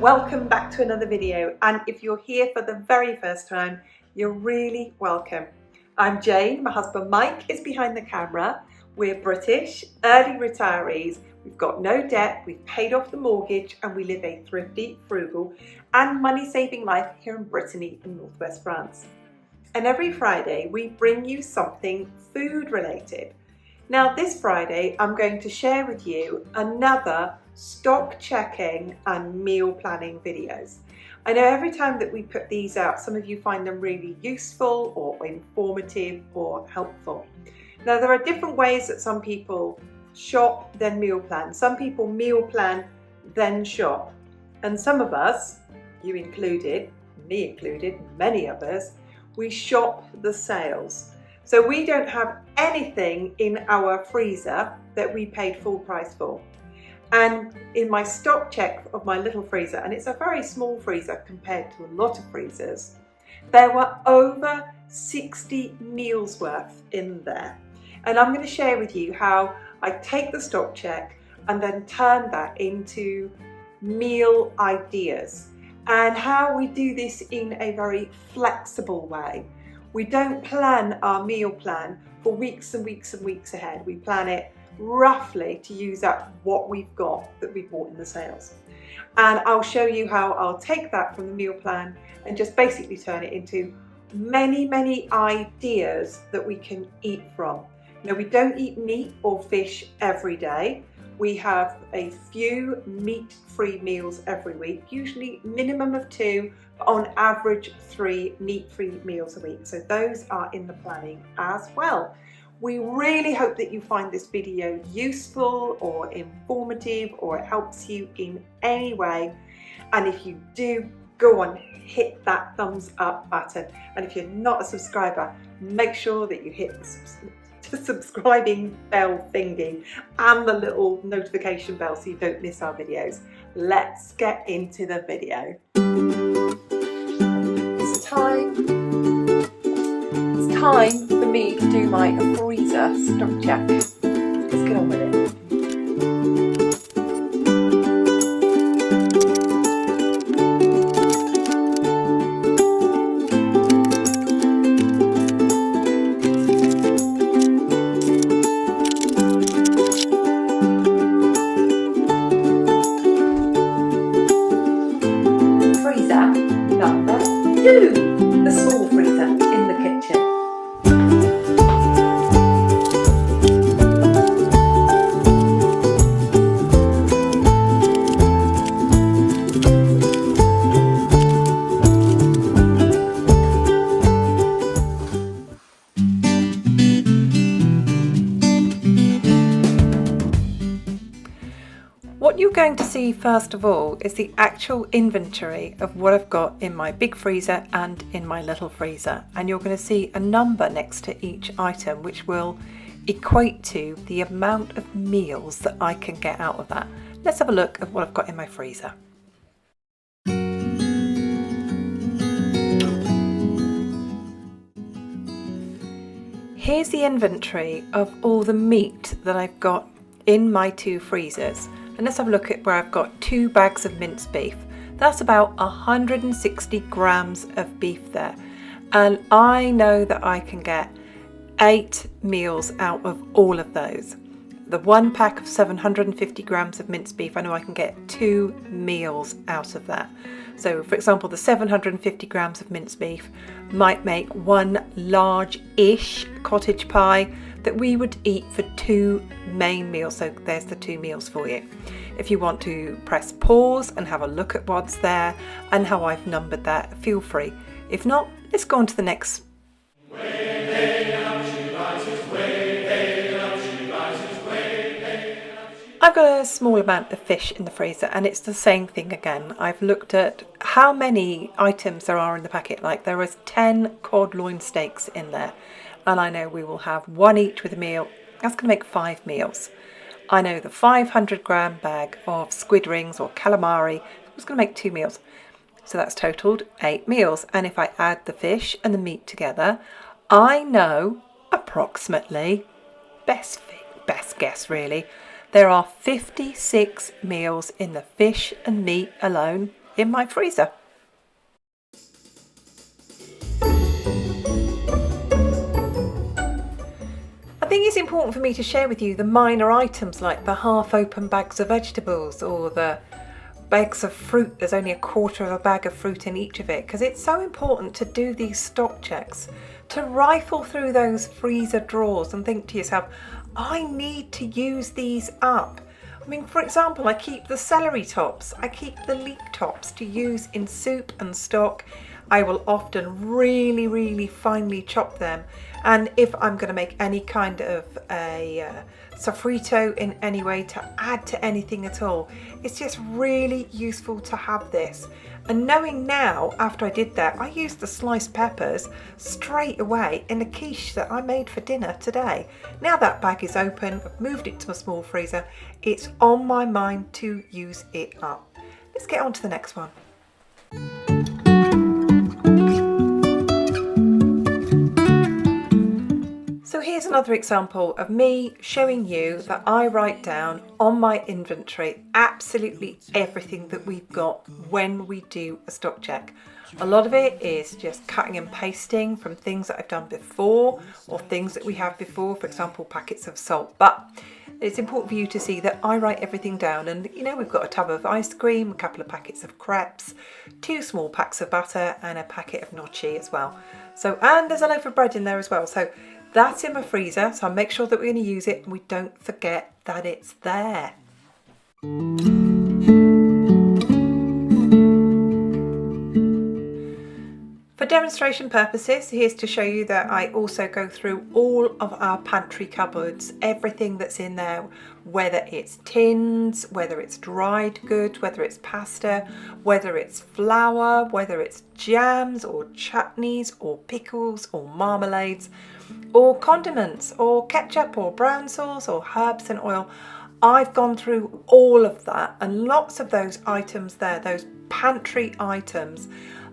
welcome back to another video, and if you're here for the very first time, you're really welcome. I'm Jane, my husband Mike is behind the camera. We're British, early retirees, we've got no debt, we've paid off the mortgage, and we live a thrifty, frugal and money-saving life here in Brittany in northwest France. And every Friday we bring you something food related. Now this Friday I'm going to share with you another stock checking and meal planning videos. I know every time that we put these out, some of you find them really useful or informative or helpful. Now there are different ways that some people shop then meal plan. Some people meal plan then shop, and some of us, you included, me included, many of us, we shop the sales. So we don't have anything in our freezer that we paid full price for. And in my stock check of my little freezer, and it's a very small freezer compared to a lot of freezers, there were over 60 meals worth in there. And I'm going to share with you how I take the stock check and then turn that into meal ideas, and how we do this in a very flexible way. We don't plan our meal plan for weeks and weeks and weeks ahead. We plan it roughly to use up what we've got that we bought in the sales. And I'll show you how I'll take that from the meal plan and just basically turn it into many ideas that we can eat from. Now, we don't eat meat or fish every day. We have a few meat-free meals every week, usually minimum of 2, but on average 3 meat-free meals a week. So those are in the planning as well. We really hope that you find this video useful or informative, or it helps you in any way. And if you do, go on, hit that thumbs up button. And if you're not a subscriber, make sure that you hit the subscribing bell thingy and the little notification bell so you don't miss our videos. Let's get into the video. It's time for me to do my freezer stock check. Let's get on with it. Number 2, the small freezer in the kitchen. What you're going to see first of all is the actual inventory of what I've got in my big freezer and in my little freezer, and you're going to see a number next to each item which will equate to the amount of meals that I can get out of that. Let's have a look at what I've got in my freezer. Here's the inventory of all the meat that I've got in my 2 freezers. And let's have a look at where I've got 2 bags of minced beef. That's about 160 grams of beef there. And I know that I can get 8 meals out of all of those. The 1 pack of 750 grams of minced beef, I know I can get 2 meals out of that. So for example, the 750 grams of minced beef might make 1 large-ish cottage pie that we would eat for 2 main meals. So there's the 2 meals for you. If you want to press pause and have a look at what's there and how I've numbered that, feel free. If not, let's go on to the next. I've got a small amount of fish in the freezer, and it's the same thing again. I've looked at how many items there are in the packet. Like there is 10 cod loin steaks in there, and I know we will have 1 each with a meal. That's going to make 5 meals. I know the 500 gram bag of squid rings or calamari was going to make 2 meals. So that's totaled 8 meals. And if I add the fish and the meat together, I know approximately, best guess really, there are 56 meals in the fish and meat alone. in my freezer. I think it's important for me to share with you the minor items like the half-open bags of vegetables or the bags of fruit. There's only a quarter of a bag of fruit in each of it, because it's so important to do these stock checks, to rifle through those freezer drawers and think to yourself, I need to use these up. I mean, for example, I keep the celery tops, I keep the leek tops to use in soup and stock. I will often really finely chop them, and if I'm going to make any kind of a sofrito in any way to add to anything at all, it's just really useful to have this. And knowing now, after I did that, I used the sliced peppers straight away in the quiche that I made for dinner today. Now that bag is open, I've moved it to my small freezer, it's on my mind to use it up. Let's get on to the next one. So here's another example of me showing you that I write down on my inventory absolutely everything that we've got when we do a stock check. A lot of it is just cutting and pasting from things that I've done before or things that we have before, for example, packets of salt. But it's important for you to see that I write everything down, and you know, we've got a tub of ice cream, a couple of packets of crepes, 2 small packs of butter and a packet of gnocchi as well. So, and there's a loaf of bread in there as well. So that's in my freezer, so I'll make sure that we're going to use it and we don't forget that it's there. For demonstration purposes, here's to show you that I also go through all of our pantry cupboards, everything that's in there, whether it's tins, whether it's dried goods, whether it's pasta, whether it's flour, whether it's jams or chutneys or pickles or marmalades, or condiments or ketchup or brown sauce or herbs and oil. I've gone through all of that, and lots of those items there, those pantry items,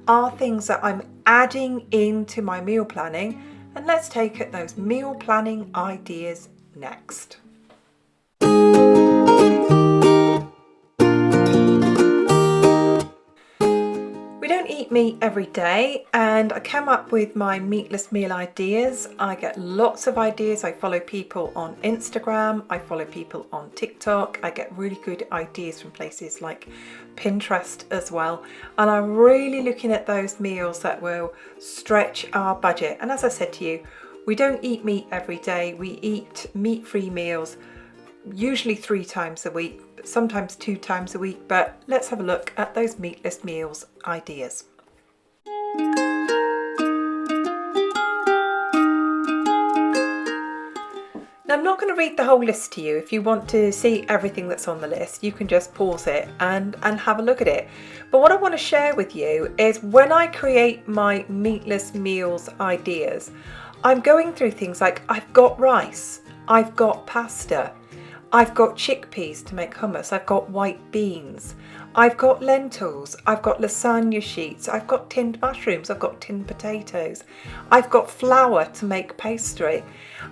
are things that I'm adding into my meal planning. And let's take at those meal planning ideas next. We don't eat meat every day, and I come up with my meatless meal ideas. I get lots of ideas. I follow people on Instagram, I follow people on TikTok. I get really good ideas from places like Pinterest as well, and I'm really looking at those meals that will stretch our budget. And as I said to you, we don't eat meat every day. We eat meat-free meals usually 3 times a week, sometimes 2 times a week. But let's have a look at those meatless meals ideas. Now, I'm not going to read the whole list to you. If you want to see everything that's on the list, you can just pause it and have a look at it. But what I want to share with you is when I create my meatless meals ideas, I'm going through things like I've got rice, I've got pasta, I've got chickpeas to make hummus, I've got white beans, I've got lentils, I've got lasagna sheets, I've got tinned mushrooms, I've got tinned potatoes, I've got flour to make pastry.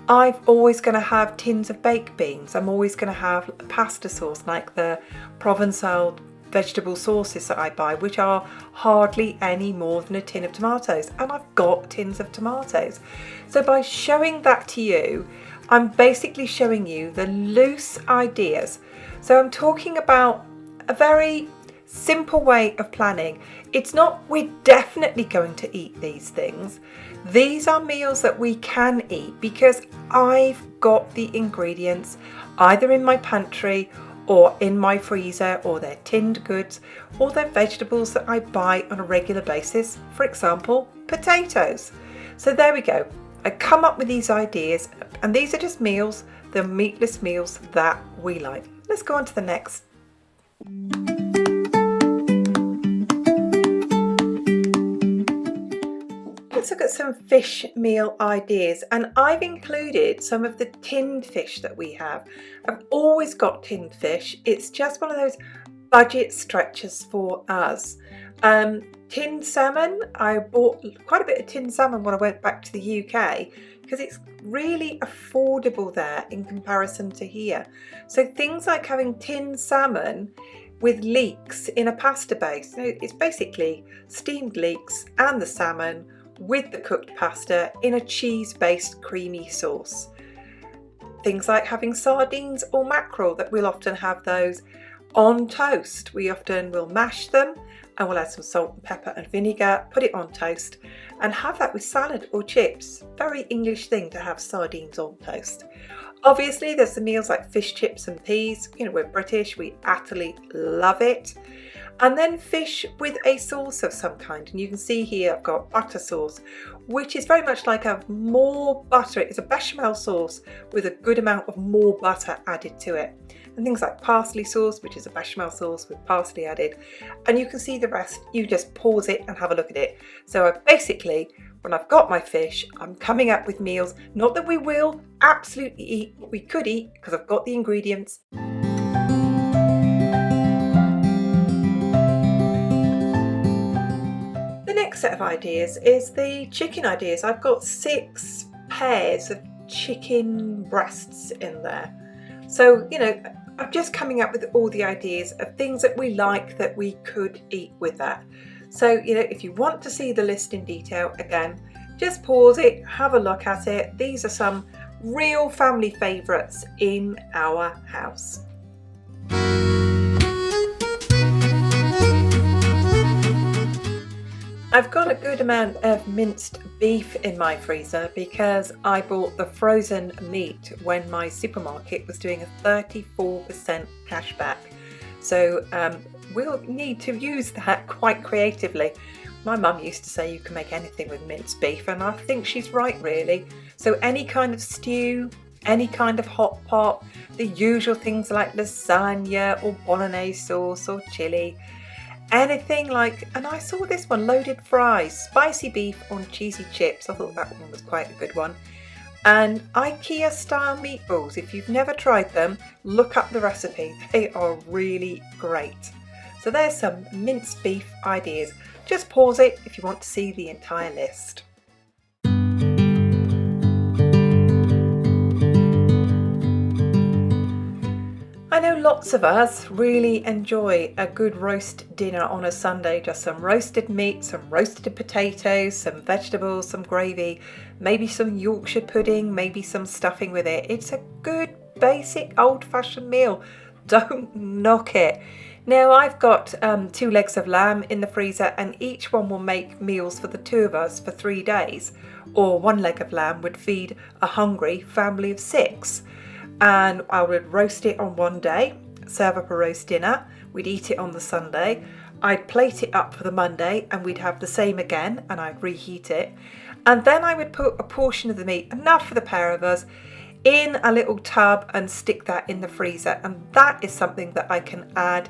I'm always going to have tins of baked beans. I'm always going to have pasta sauce like the Provençal vegetable sauces that I buy, which are hardly any more than a tin of tomatoes, and I've got tins of tomatoes. So by showing that to you, I'm basically showing you the loose ideas. So I'm talking about a very simple way of planning. It's not we're definitely going to eat these things. These are meals that we can eat because I've got the ingredients either in my pantry or in my freezer, or they're tinned goods, or they're vegetables that I buy on a regular basis. For example, potatoes. So there we go. I come up with these ideas, and these are just meals, the meatless meals that we like. Let's go on to the next. Let's look at some fish meal ideas, and I've included some of the tinned fish that we have. I've always got tinned fish. It's just one of those budget stretchers for us. Tinned salmon, I bought quite a bit of tinned salmon when I went back to the UK because it's really affordable there in comparison to here. So things like having tinned salmon with leeks in a pasta base. So it's basically steamed leeks and the salmon with the cooked pasta in a cheese-based creamy sauce. Things like having sardines or mackerel, that we'll often have those on toast. We often will mash them and we'll add some salt and pepper and vinegar, put it on toast and have that with salad or chips. Very English thing to have sardines on toast. Obviously there's the meals like fish chips and peas. You know, we're British, we utterly love it. And then fish with a sauce of some kind. And you can see here I've got butter sauce, which is very much like a more butter. It's a bechamel sauce with a good amount of more butter added to it. And things like parsley sauce, which is a bechamel sauce with parsley added. And you can see the rest. You just pause it and have a look at it. So I basically, when I've got my fish, I'm coming up with meals, not that we will absolutely eat, but we could eat because I've got the ingredients. The next set of ideas is the chicken ideas. I've got 6 pairs of chicken breasts in there. So, you know, I'm just coming up with all the ideas of things that we like that we could eat with that. So, you know, if you want to see the list in detail, again, just pause it, have a look at it. These are some real family favourites in our house. I've got a good amount of minced beef in my freezer because I bought the frozen meat when my supermarket was doing a 34% cashback. So we'll need to use that quite creatively. My mum used to say you can make anything with minced beef, and I think she's right really. So any kind of stew, any kind of hot pot, the usual things like lasagna or bolognese sauce or chili. Anything like, and I saw this one, loaded fries, spicy beef on cheesy chips. I thought that one was quite a good one. And IKEA style meatballs. If you've never tried them, look up the recipe. They are really great. So there's some minced beef ideas. Just pause it if you want to see the entire list. I know lots of us really enjoy a good roast dinner on a Sunday, just some roasted meat, some roasted potatoes, some vegetables, some gravy, maybe some Yorkshire pudding, maybe some stuffing with it. It's a good basic old-fashioned meal. Don't knock it. Now I've got 2 legs of lamb in the freezer, and each one will make meals for the 2 of us for 3 days, or 1 leg of lamb would feed a hungry family of 6. And I would roast it on one day, serve up a roast dinner, we'd eat it on the Sunday, I'd plate it up for the Monday and we'd have the same again and I'd reheat it, and then I would put a portion of the meat, enough for the pair of us, in a little tub and stick that in the freezer, and that is something that I can add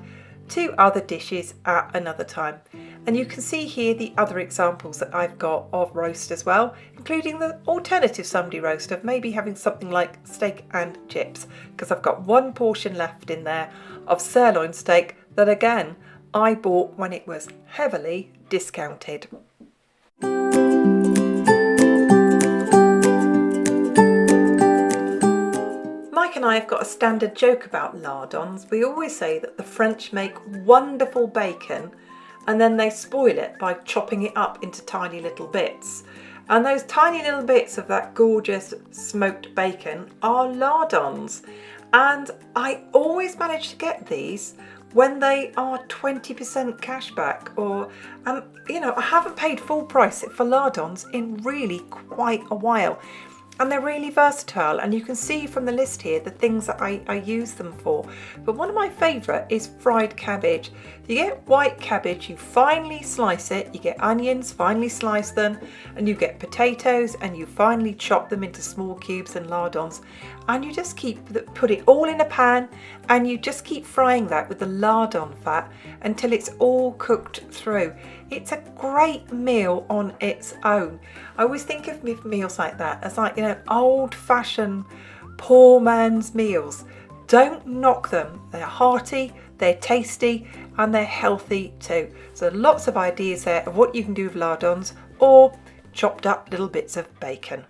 to other dishes at another time. And you can see here the other examples that I've got of roast as well, including the alternative Sunday roast of maybe having something like steak and chips, because I've got 1 portion left in there of sirloin steak that again I bought when it was heavily discounted. Mike and I have got a standard joke about lardons. We always say that the French make wonderful bacon and then they spoil it by chopping it up into tiny little bits. And those tiny little bits of that gorgeous smoked bacon are lardons. And I always manage to get these when they are 20% cashback, or, you know, I haven't paid full price for lardons in really quite a while. And they're really versatile, and you can see from the list here the things that I use them for. But one of my favourite is fried cabbage. You get white cabbage, you finely slice it, you get onions, finely slice them, and you get potatoes and you finely chop them into small cubes and lardons, and you just put it all in a pan and you just keep frying that with the lardon fat until it's all cooked through. It's a great meal on its own. I always think of meals like that as, like, you know, old-fashioned poor man's meals. Don't knock them. They're hearty, they're tasty, and they're healthy too. So lots of ideas there of what you can do with lardons or chopped up little bits of bacon.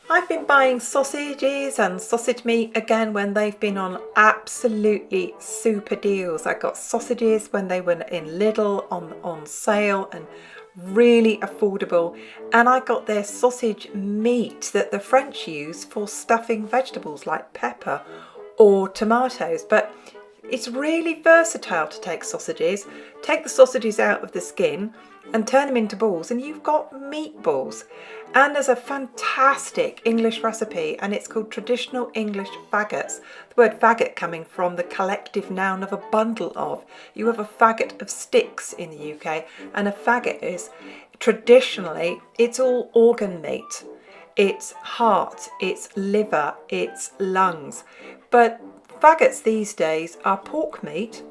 I've been buying sausages and sausage meat again when they've been on absolutely super deals. I got sausages when they were in Lidl on sale and really affordable, and I got their sausage meat that the French use for stuffing vegetables like pepper or tomatoes. But it's really versatile to take sausages, take the sausages out of the skin and turn them into balls, and you've got meatballs. And there's a fantastic English recipe, and it's called traditional English faggots. The word faggot coming from the collective noun of a bundle of. You have a faggot of sticks in the UK, and a faggot is traditionally, it's all organ meat. It's heart, it's liver, it's lungs. But faggots these days are pork meat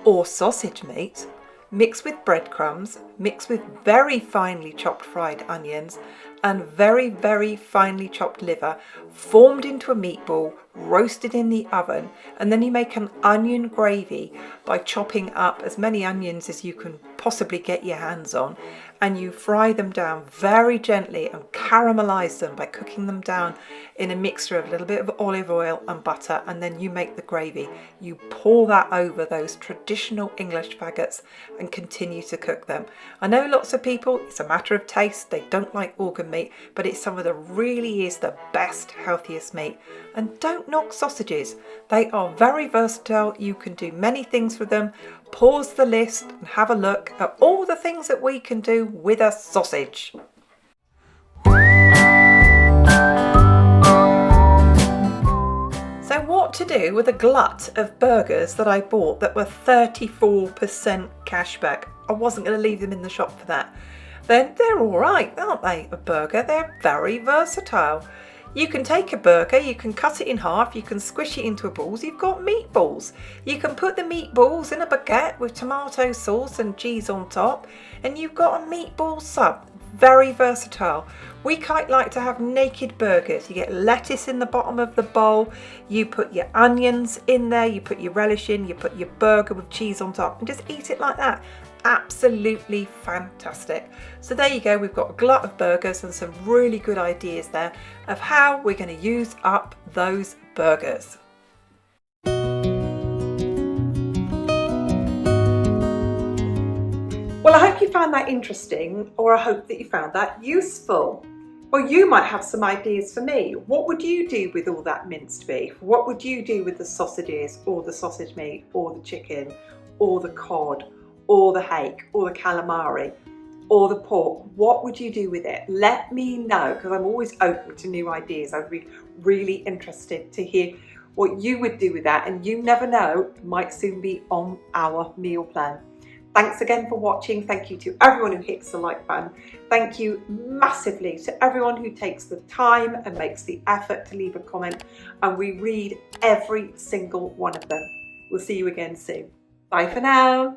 or sausage meat, mixed with breadcrumbs, mixed with very finely chopped fried onions and very, very finely chopped liver, formed into a meatball, roasted in the oven, and then you make an onion gravy by chopping up as many onions as you can possibly get your hands on, and you fry them down very gently and caramelize them by cooking them down in a mixture of a little bit of olive oil and butter, and then you make the gravy. You pour that over those traditional English faggots and continue to cook them. I know lots of people, it's a matter of taste, they don't like organ meat, but it's some of the really is the best, healthiest meat. And don't knock sausages. They are very versatile. You can do many things with them. Pause the list and have a look at all the things that we can do with a sausage. So what to do with a glut of burgers that I bought that were 34% cashback? I wasn't going to leave them in the shop for that. Then they're all right, aren't they? A burger, they're very versatile. You can take a burger, you can cut it in half, you can squish it into a balls, you've got meatballs. You can put the meatballs in a baguette with tomato sauce and cheese on top, and you've got a meatball sub. Very versatile. We quite like to have naked burgers. You get lettuce in the bottom of the bowl, you put your onions in there, you put your relish in, you put your burger with cheese on top and just eat it like that. Absolutely fantastic. So there you go, we've got a glut of burgers and some really good ideas there of how we're going to use up those burgers. Well, I hope you found that interesting, or I hope that you found that useful. Well, you might have some ideas for me. What would you do with all that minced beef? What would you do with the sausages or the sausage meat or the chicken or the cod or the hake or the calamari or the pork? What would you do with it? Let me know, because I'm always open to new ideas. I'd be really interested to hear what you would do with that, and you never know, it might soon be on our meal plan. Thanks again for watching. Thank you to everyone who hits the like button. Thank you massively to everyone who takes the time and makes the effort to leave a comment, and we read every single one of them. We'll see you again soon. Bye for now.